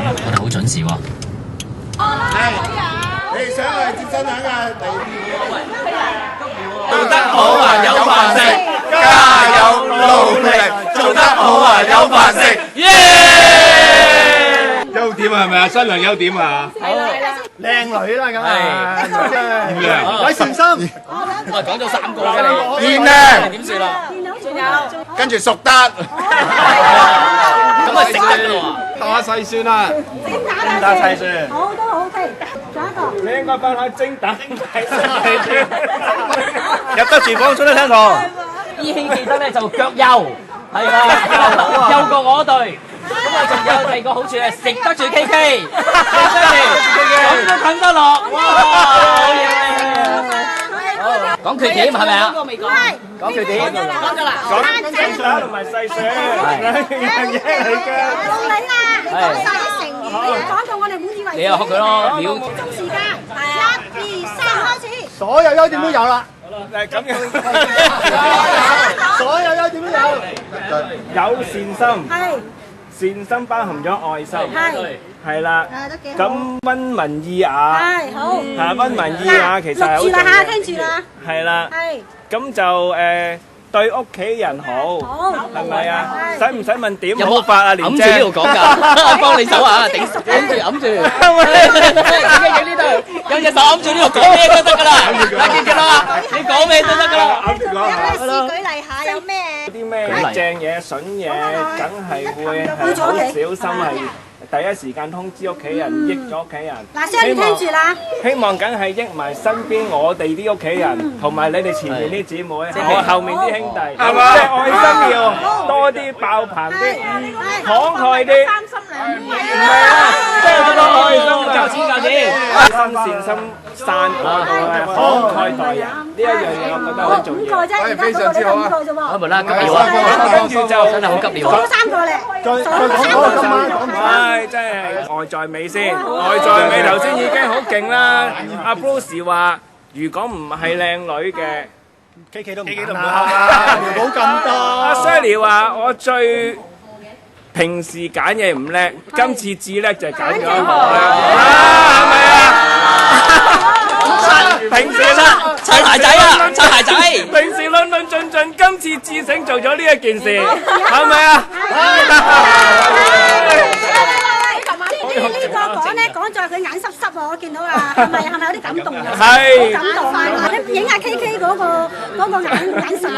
我哋好準時喎。你哋想去接新娘啊？做得好啊，有飯食，加油努力，做得好啊，有飯食，耶！優點係咪啊？新娘優點啊？係啦，靚女啦，咁啊，點樣？有善心，我講咗3個嘅你，賢良，點算啦？仲有，跟住熟得，咁啊食得咯打細算啦，精打細算，好都好 OK，仲有一個。你應該分下精打細算，入得廚房出得廳堂。依稀記得咧就腳幼，係啦，幼過我對。咁啊，仲有第二個好處係食得住 KK，咁都啃得落，哇！好嘢！講缺點係咪啊？講缺點，講咗啦。講精打同埋細算，兩樣嘢嚟嘅。到你啦，你講晒啲成語，講到我哋唔以為。你又學佢咯，秒捉時間，1、2、3開始。所有優點都有啦。係咁樣，所有優點都有。有善心，係善心包含咗愛心，係啦。都幾好。咁溫文爾雅，係好。係溫文爾雅其實係好重要。錄住啦嚇，聽住啦。係啦。係。咁就對屋企人好，係咪啊？使唔使問點好法啊？連姐揞住呢度講㗎，我幫你手啊，揞住，點解呢度有隻手揞住呢度講咩都得㗎啦，記住啦，你講咩都得㗎啦。有咩事舉例下？有咩？啲咩正嘢、筍嘢，梗係會係好小心係。第一時間通知屋企人，益咗屋企人。嗱，先聽住啦。希望梗係益埋身邊我哋啲屋企人，同埋你哋前面啲姊妹，我後面啲兄弟，係嘛？即係愛心要多啲、爆棚啲、慷慨啲。三心兩意。唔係啊，即係嗰個愛心啊！夠錢，愛心善心散慷慨待人呢一樣嘢，我覺得好重要。5個啫，而家嗰個都5個啫喎。好唔啦，急尿啊！跟住就真係好急尿啊！多3個咧。再講今晚。真係外在美先，外在美頭先已經好勁啦。阿 Bruce 話：如果唔係靚女嘅，KK都唔啱啦，冇咁多。阿 Sally 話：我最平時揀嘢唔叻，今次至叻就係揀咗我啦，係咪啊？平時啦，擦鞋仔啊，擦鞋仔。平時論論盡盡，今次至醒做咗呢一件事，係咪啊？呢個講咧講在佢眼濕濕啊！我見到啊，係咪有啲感動啊？係感動啊！你影下 KK 嗰個眼神啊！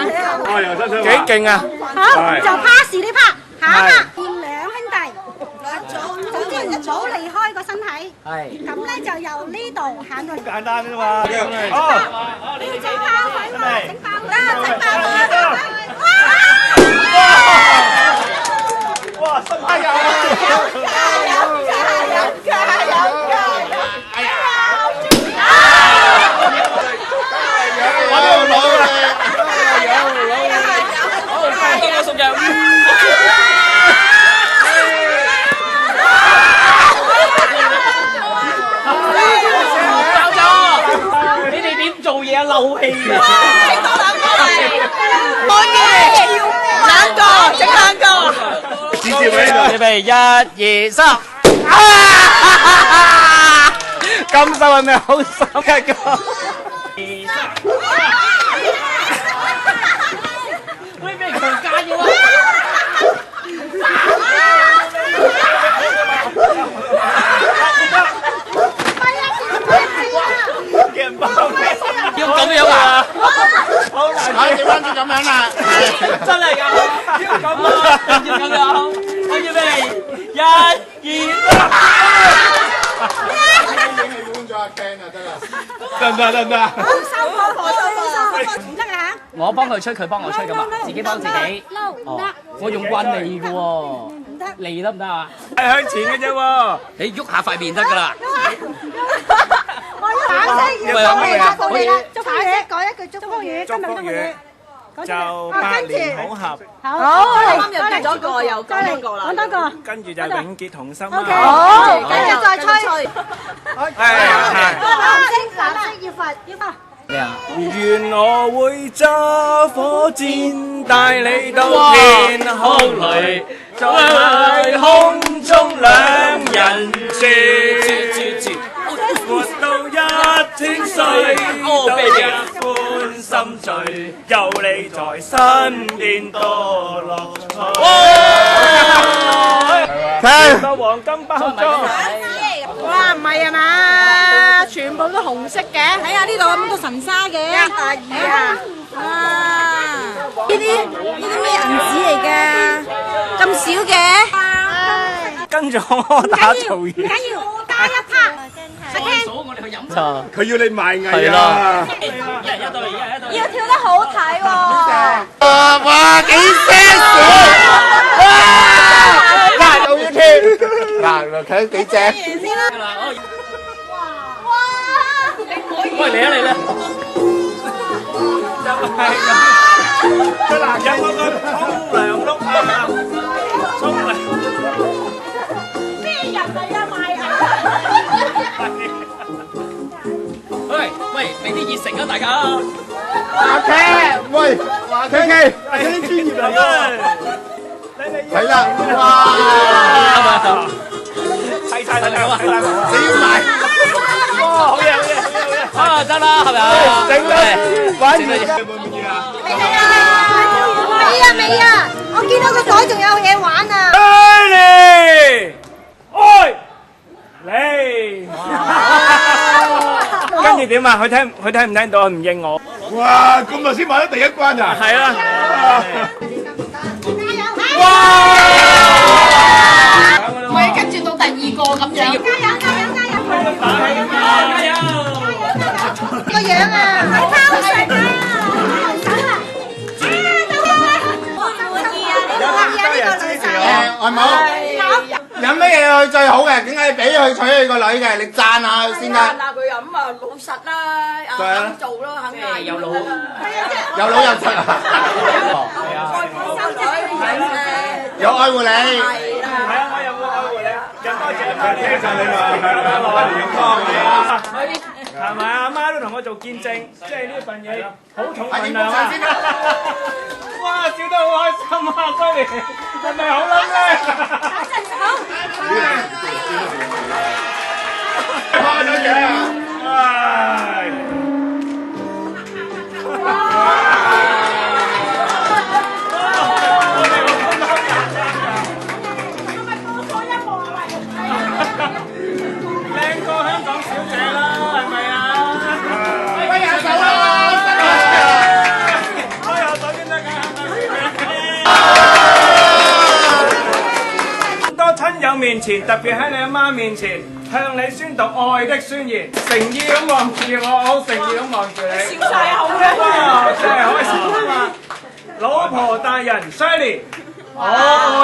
幾勁啊！好，就 pass 呢 part，下一 part 見兩兄弟，總之一組離開個身體，咁咧就由呢度行到。好簡單啫嘛！哦，要整爆佢嘛，整爆佢，整爆佢！哇！新加油！漏氣啊！兩個，整兩個。預備1、2、3，咁瘦係咪好心一個？喂，俾人強姦嘅喎！要咁樣啊！好難，調翻轉咁樣啦，真係㗎！要咁啊！要咁樣，我預備1、2、3。影咗阿 Ken 啊，得啦，得唔得？好，收貨，唔得啊！我幫佢吹，佢幫我吹㗎嘛，自己幫自己。唔得，我用慣脷㗎喎，唔得，脷得唔得啊？係向前嘅啫喎，你喐下塊面得㗎啦。我要橙色，要祝你啦，祝你啦，祝福語，講一句祝福語，今日祝福語。就百年好合，好，啱又結咗個，又講多個啦。講多個。跟住就永結同心啦。好，跟住再吹。藍色要發。咩啊？願我會揸火箭帶你到天空裏，在空中兩人人説，活到一千歲，都一歡心醉，有你在身邊多樂趣。聽個黃金包裝。哇，唔係啊嘛，全部都紅色嘅。睇下呢度咁多神沙嘅。哇！呢啲咩銀紙嚟㗎？咁少嘅？跟住我打嘈唔嘢。緊要，加一 part。再數我哋去飲茶。佢要你賣藝係啊！啦，一人一對，一人一對。要跳得好睇喎！哇，幾 sexy！ 嗱，又要跳，嗱，睇幾正。喂，嚟啊嚟啦！嗱，有冇個沖涼碌啊？沖涼。咩人嚟啊賣啊？喂喂，俾啲熱誠啊，大家！阿 K， 喂，K K，係啲專業嚟㗎。係啦，哇，睇晒啦，睇晒死埋，哇，好嘢，好嘢，好嘢，好嘢！啊，得啦，係咪啊？整啦，玩完滿唔滿意啊？未啊！我見到個袋仲有嘢玩啊！愛你，跟住點啊？佢聽唔聽到？佢唔應我。哇！咁耐先玩得第一關啊！係啊。唔係跟住到第二個咁樣。加油！個樣啊，好拋食啊！外母，有乜嘢佢最好嘅？點解你俾佢娶你個女嘅？你讚下佢先得。嗱佢咁啊老實啦，咁做咯，肯定係有腦，有腦有出啊！有愛護你。係啊，我有冇愛護你？咁多謝，聽晒你話係啦，攞翻嚟飲湯係咪啊？阿媽都同我做見證，即係呢份嘢好重份影量啊！張相先啦。哇，笑得好開心啊！哥哋係咪好諗咧？花咗嘅。唉。靚過香港小姐啦，係咪啊？揮下手啦！開下手先得㗎，咁多親友面前，特別喺你阿媽面前，向你宣讀愛的宣言，誠意咁望住我，好誠意咁望住你。笑晒口嘅。哇！真係開心啊嘛！老婆大人 Shirley， 我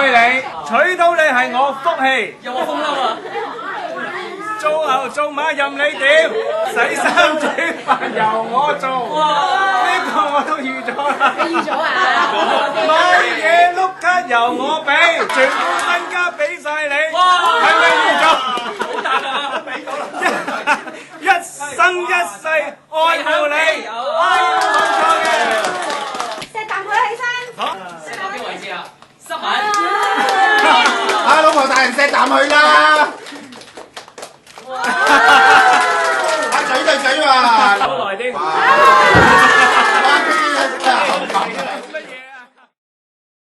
愛你，娶到你係我福氣。有冇風褸啊？做牛做馬任你屌，洗衫煮飯由我做。呢個我都預咗啦。預咗啊？買嘢碌卡由我俾，全部身家俾晒你。係咪預咗？好大啊！俾到啦！一生一世愛護你，冇錯嘅。錫啖佢起身。好。錫到邊個位置啊？濕吻。啊，老婆大人錫啖佢啦。嘴對嘴嘛。好耐啲。